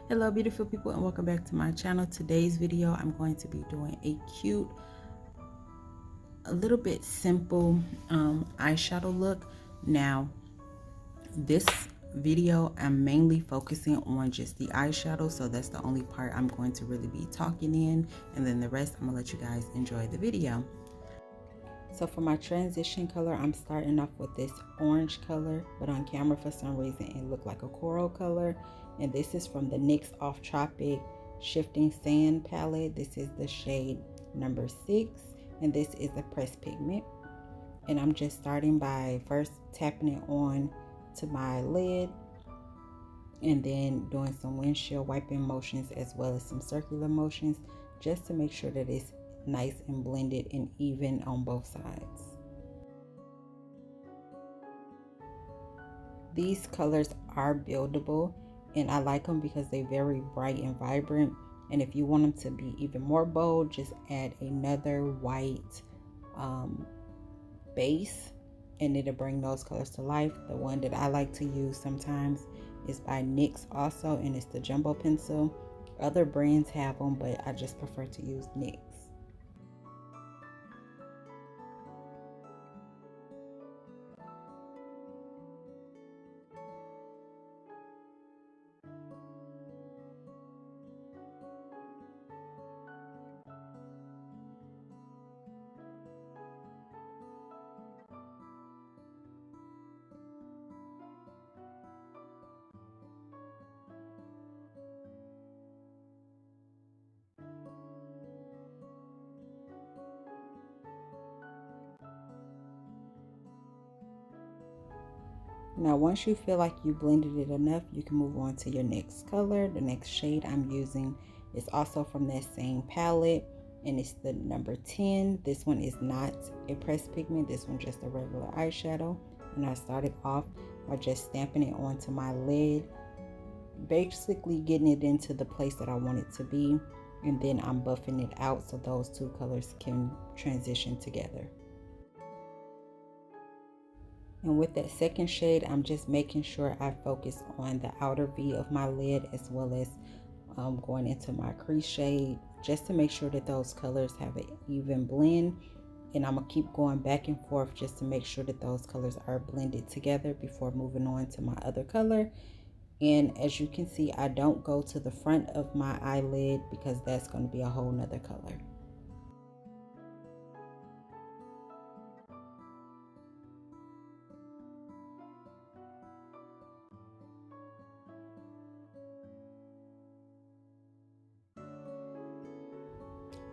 Hello beautiful people, and welcome back to my channel. Today's video I'm going to be doing a cute, a little bit simple eyeshadow look. Now this video I'm mainly focusing on just the eyeshadow, so that's the only part I'm going to really be talking in, and then the rest I'm gonna let you guys enjoy the video. So for my transition color, I'm starting off with this orange color, but on camera for some reason it looked like a coral color. And this is from the NYX Tropic Shifting Sand palette. This is the shade number 6, and this is the pressed pigment. And I'm just starting by first tapping it on to my lid, and then doing some windshield wiping motions as well as some circular motions, just to make sure that it's nice and blended and even on both sides. These colors are buildable, and I like them because they're very bright and vibrant. And if you want them to be even more bold, just add another white base and it'll bring those colors to life. The one that I like to use sometimes is by NYX also, and it's the jumbo pencil. Other brands have them, but I just prefer to use NYX. Now once you feel like you blended it enough, you can move on to your next color. The next shade I'm using is also from that same palette, and it's the number 10. This one is not a pressed pigment, this one just a regular eyeshadow. And I started off by just stamping it onto my lid, basically getting it into the place that I want it to be, and then I'm buffing it out so those two colors can transition together. And with that second shade, I'm just making sure I focus on the outer V of my lid, as well as going into my crease shade, just to make sure that those colors have an even blend. And I'm gonna keep going back and forth just to make sure that those colors are blended together before moving on to my other color. And as you can see, I don't go to the front of my eyelid because that's going to be a whole nother color.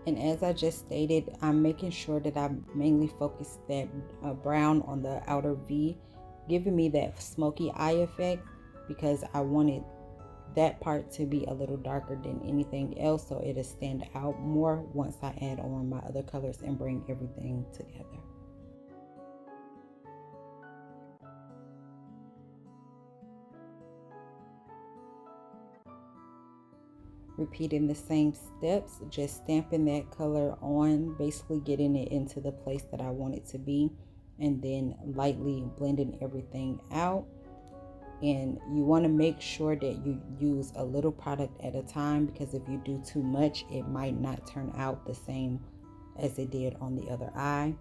And as I just stated, I'm making sure that I mainly focus that brown on the outer V, giving me that smoky eye effect, because I wanted that part to be a little darker than anything else, so it'll stand out more once I add on my other colors and bring everything together. Repeating the same steps, just stamping that color on, basically getting it into the place that I want it to be, and then lightly blending everything out. And you want to make sure that you use a little product at a time, because if you do too much, it might not turn out the same as it did on the other eye.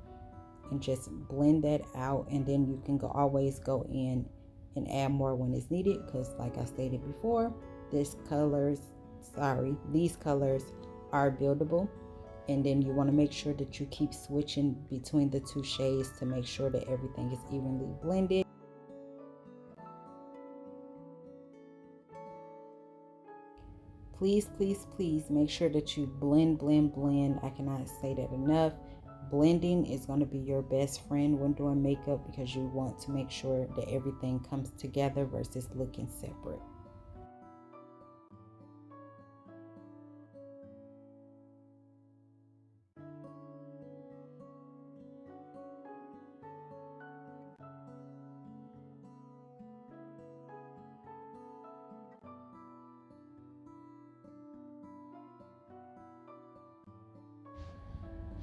And just blend that out, and then you can always go in and add more when it's needed, because like I stated before, these colors are buildable. And then you want to make sure that you keep switching between the two shades to make sure that everything is evenly blended. Please, please, please make sure that you blend. I cannot say that enough. Blending is going to be your best friend when doing makeup, because you want to make sure that everything comes together versus looking separate.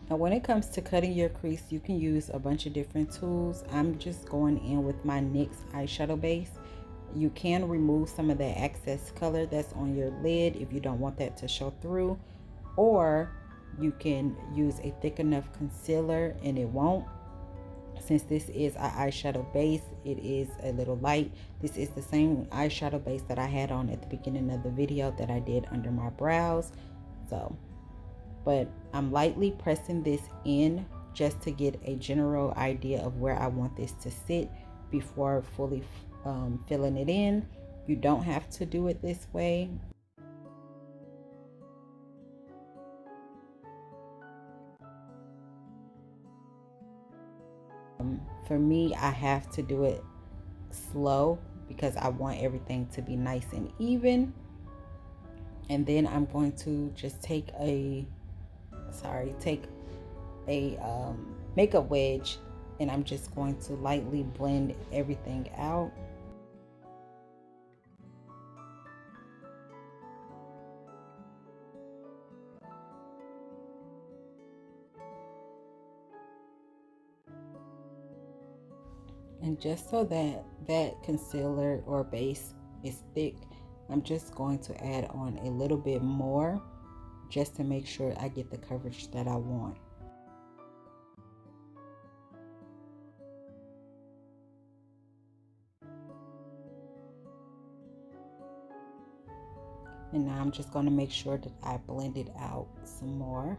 Now when it comes to cutting your crease, you can use a bunch of different tools. I'm just going in with my NYX Eyeshadow Base, You can remove some of that excess color that's on your lid if you don't want that to show through, or you can use a thick enough concealer and it won't. Since this is an eyeshadow base, it is a little light. This is the same eyeshadow base that I had on at the beginning of the video that I did under my brows. So, but I'm lightly pressing this in just to get a general idea of where I want this to sit before fully filling it in. You don't have to do it this way. For me, I have to do it slow because I want everything to be nice and even. And then I'm going to just take a makeup wedge, and I'm just going to lightly blend everything out. And just so that that concealer or base is thick, I'm just going to add on a little bit more just to make sure I get the coverage that I want. And now I'm just going to make sure that I blend it out some more.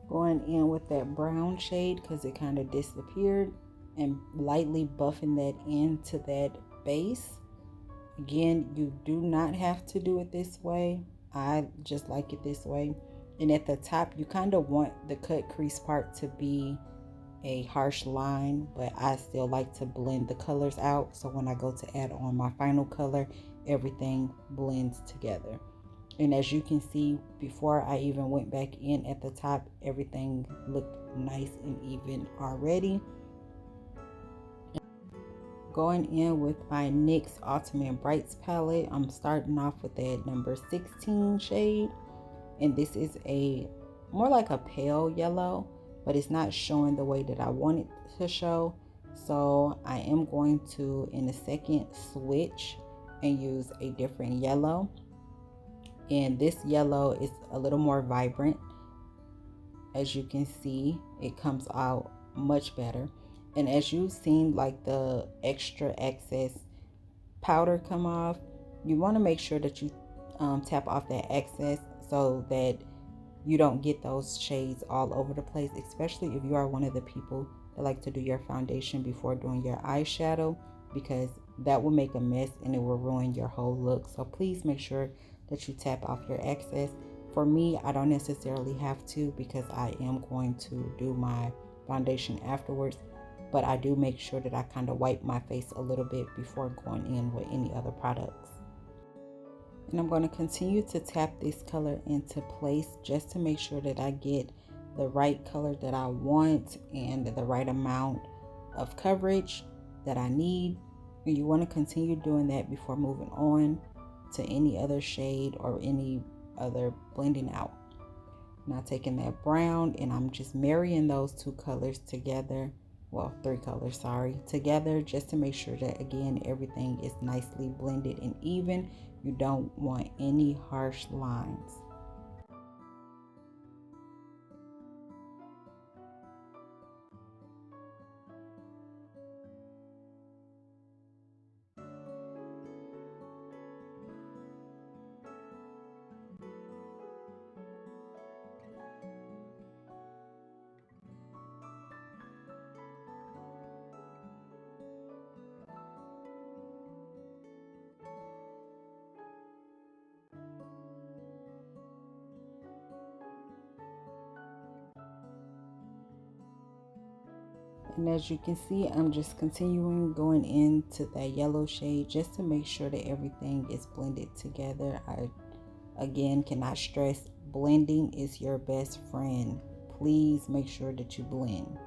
Going in with that brown shade because it kind of disappeared, and lightly buffing that into that base. Again, you do not have to do it this way. I just like it this way. And at the top, you kind of want the cut crease part to be a harsh line, but I still like to blend the colors out. So when I go to add on my final color, everything blends together. And as you can see, before I even went back in at the top, everything looked nice and even already. Going in with my NYX Ultimate Brights palette, I'm starting off with that number 16 shade. And this is a more like a pale yellow, but it's not showing the way that I want it to show. So I am going to, in a second, switch and use a different yellow. And this yellow is a little more vibrant. As you can see, it comes out much better. And as you've seen, like the extra excess powder come off, you want to make sure that you tap off that excess so that you don't get those shades all over the place, especially if you are one of the people that like to do your foundation before doing your eyeshadow, because that will make a mess and it will ruin your whole look. So please make sure that you tap off your excess. For me, I don't necessarily have to because I am going to do my foundation afterwards, but I do make sure that I kind of wipe my face a little bit before going in with any other products. And I'm going to continue to tap this color into place just to make sure that I get the right color that I want and the right amount of coverage that I need. And you want to continue doing that before moving on to any other shade or any other blending out. Now taking that brown, and I'm just marrying those two colors together, well, three colors, sorry, together, just to make sure that, again, everything is nicely blended and even. You don't want any harsh lines. And as you can see, I'm just continuing going into that yellow shade just to make sure that everything is blended together. I, again, cannot stress, blending is your best friend. Please make sure that you blend.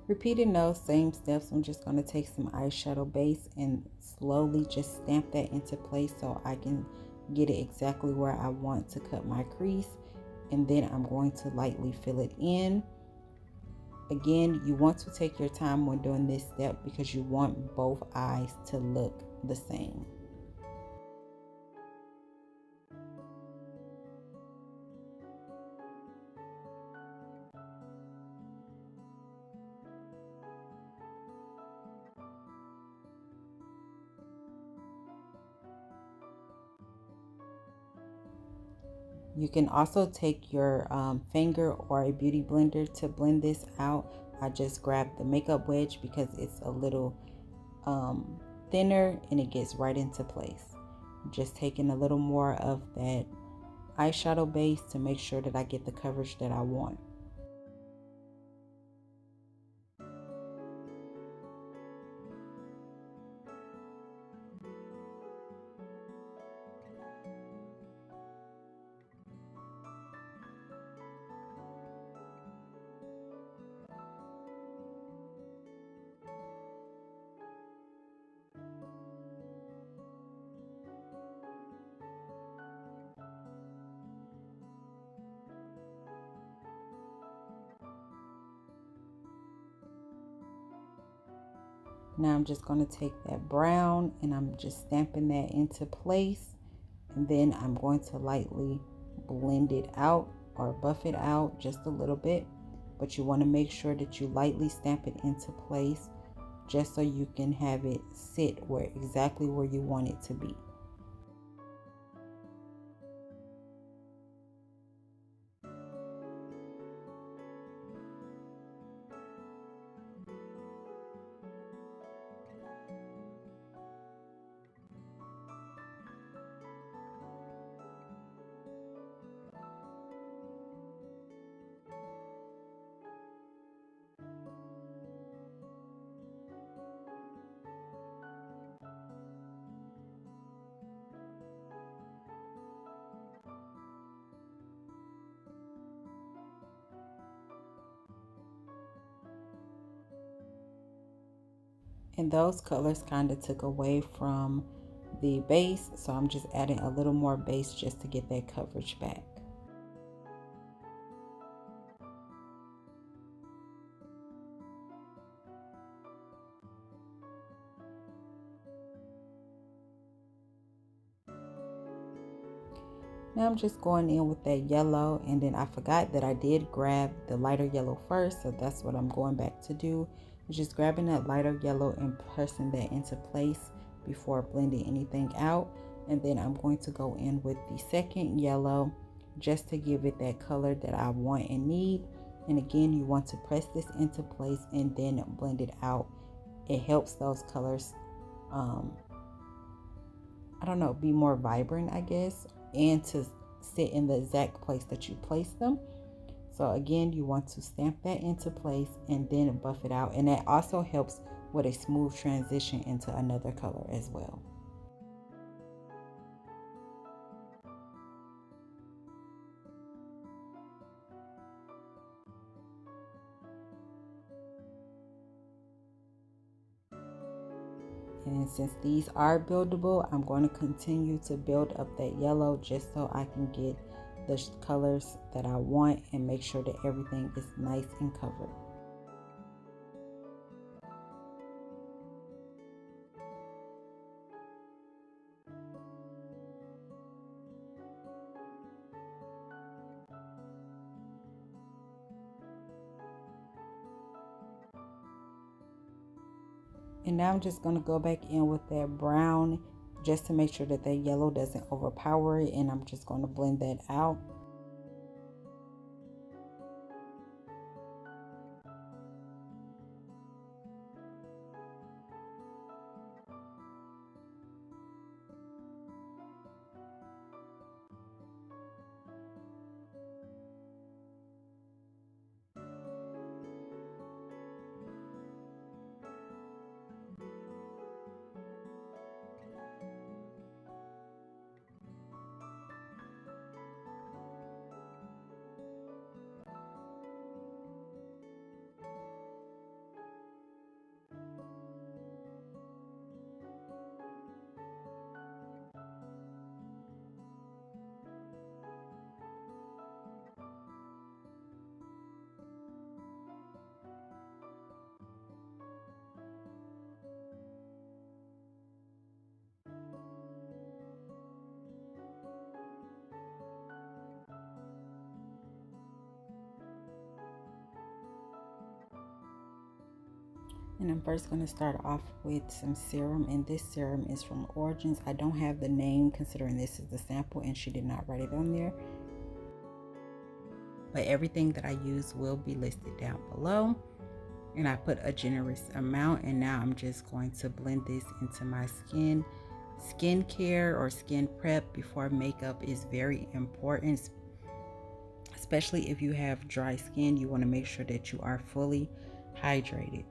Repeating those same steps, I'm just going to take some eyeshadow base and slowly just stamp that into place so I can get it exactly where I want to cut my crease. And then I'm going to lightly fill it in. Again, you want to take your time when doing this step because you want both eyes to look the same. You can also take your finger or a beauty blender to blend this out. I just grabbed the makeup wedge because it's a little thinner and it gets right into place. Just taking a little more of that eyeshadow base to make sure that I get the coverage that I want. Now I'm just going to take that brown and I'm just stamping that into place. And then I'm going to lightly blend it out or buff it out just a little bit. But you want to make sure that you lightly stamp it into place just so you can have it sit exactly where you want it to be. And those colors kind of took away from the base, so I'm just adding a little more base just to get that coverage back. Now I'm just going in with that yellow, and then I forgot that I did grab the lighter yellow first, so that's what I'm going back to do. Just grabbing that lighter yellow and pressing that into place before blending anything out. And then I'm going to go in with the second yellow just to give it that color that I want and need. And again, you want to press this into place and then blend it out. It helps those colors, I don't know, be more vibrant, I guess, and to sit in the exact place that you place them. So again, you want to stamp that into place and then buff it out. And that also helps with a smooth transition into another color as well. And since these are buildable, I'm going to continue to build up that yellow just so I can get the colors that I want and make sure that everything is nice and covered. And now I'm just going to go back in with that brown just to make sure that that yellow doesn't overpower it, and I'm just going to blend that out. And I'm first going to start off with some serum, and this serum is from Origins. I don't have the name considering this is the sample and she did not write it on there, but everything that I use will be listed down below. And I put a generous amount, and now I'm just going to blend this into my skincare or skin prep before makeup is very important, especially if you have dry skin. You want to make sure that you are fully hydrated.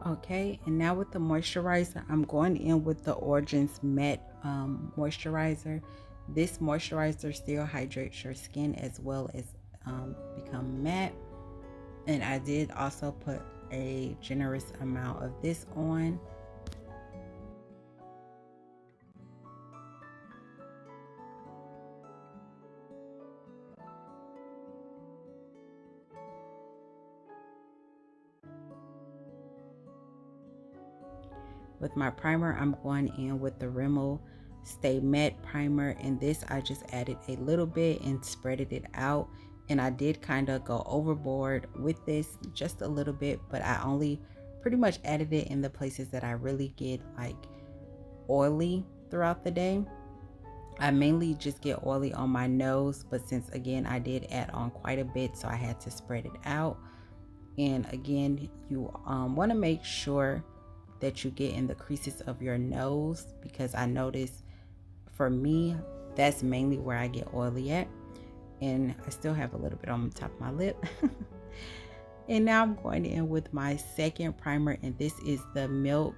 Okay, and now with the moisturizer, I'm going in with the Origins Matte Moisturizer. This moisturizer still hydrates your skin as well as become matte. And I did also put a generous amount of this on. With my primer, I'm going in with the Rimmel Stay Matte Primer, and this I just added a little bit and spreaded it out. And I did kind of go overboard with this just a little bit, but I only pretty much added it in the places that I really get like oily throughout the day. I mainly just get oily on my nose, but since again I did add on quite a bit, so I had to spread it out. And again, you want to make sure that you get in the creases of your nose, because I notice for me that's mainly where I get oily at. And I still have a little bit on the top of my lip. And now I'm going in with my second primer, and this is the Milk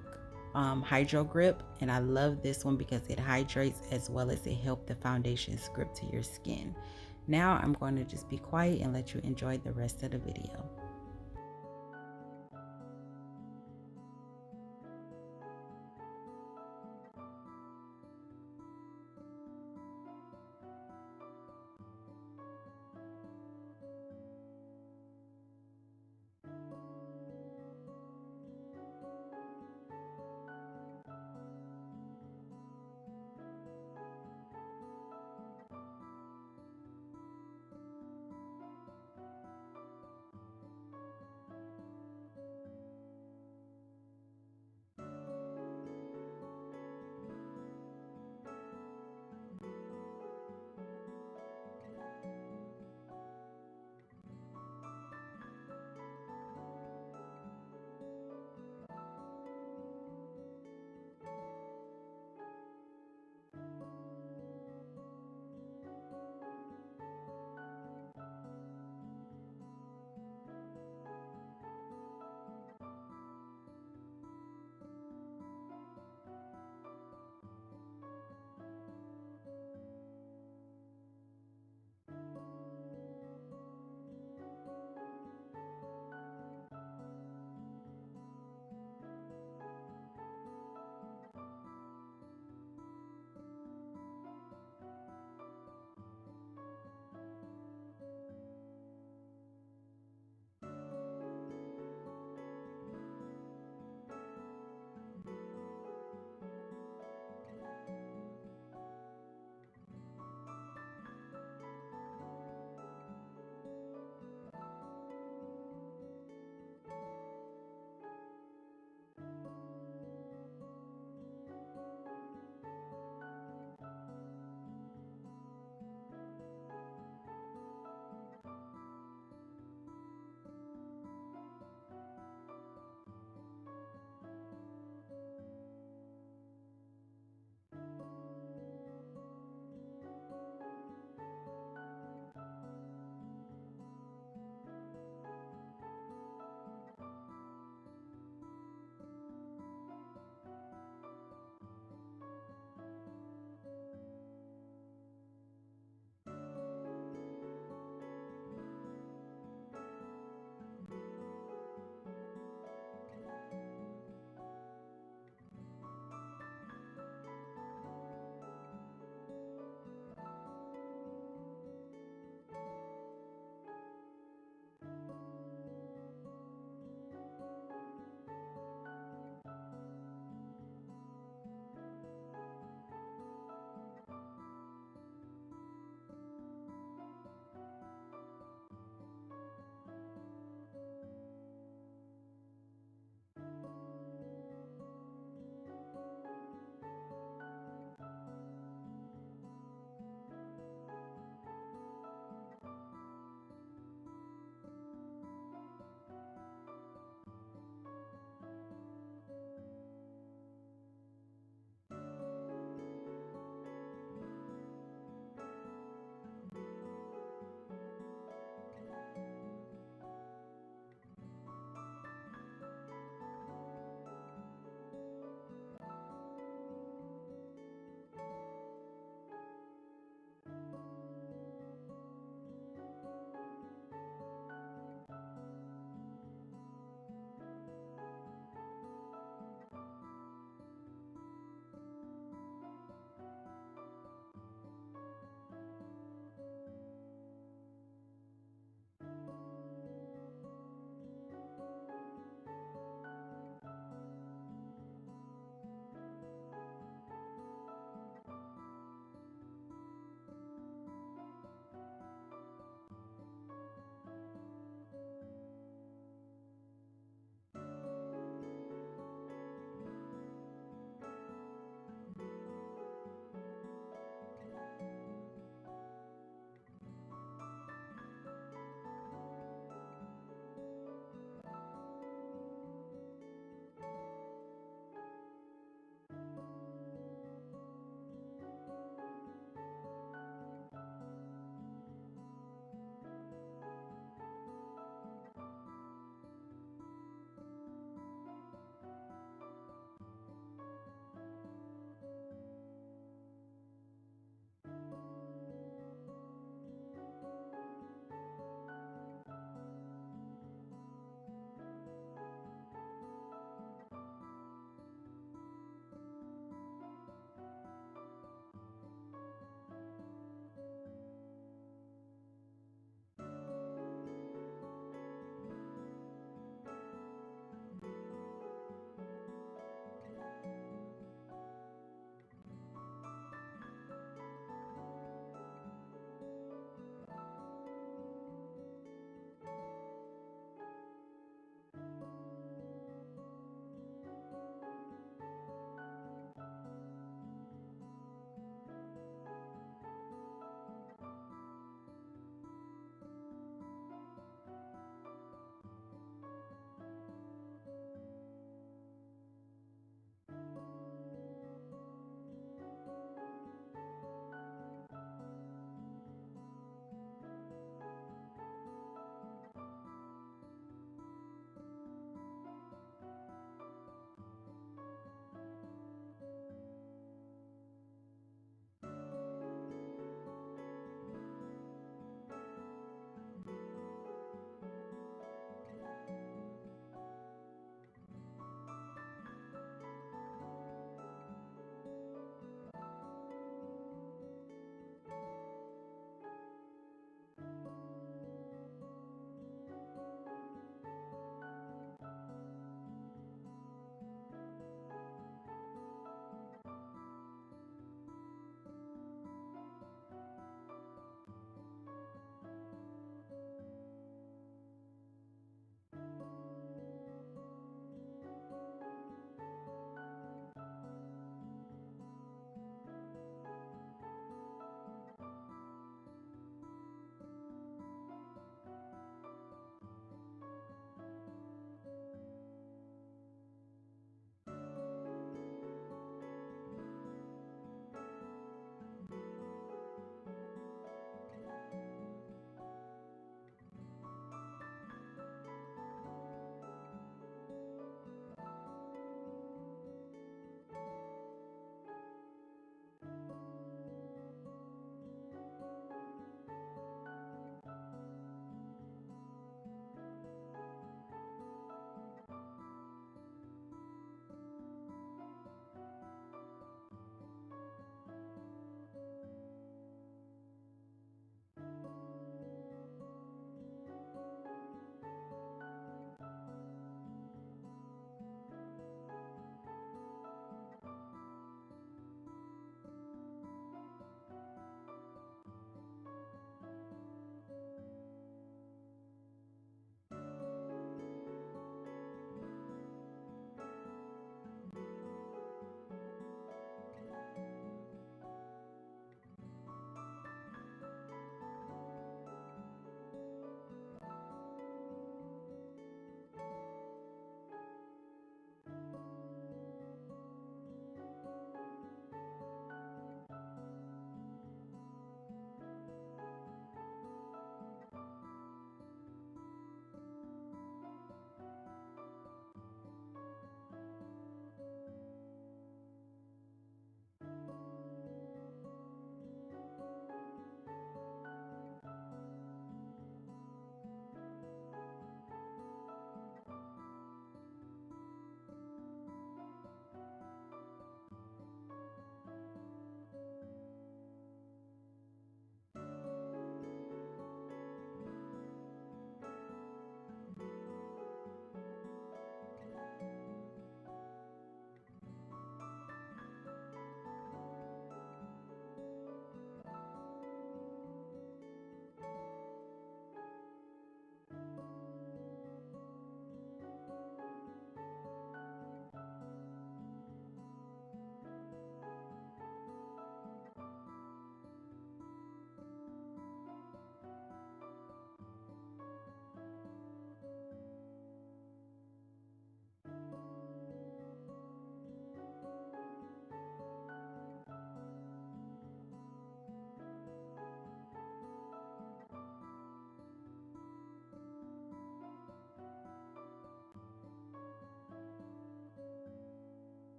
Hydro Grip. And I love this one because it hydrates as well as it helps the foundation grip to your skin. Now I'm going to just be quiet and let you enjoy the rest of the video.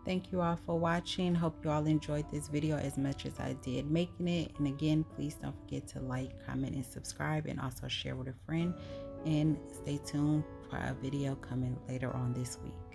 Thank you all for watching. Hope you all enjoyed this video as much as I did making it. And again, please don't forget to like, comment, and subscribe, and also share with a friend. And stay tuned for a video coming later on this week.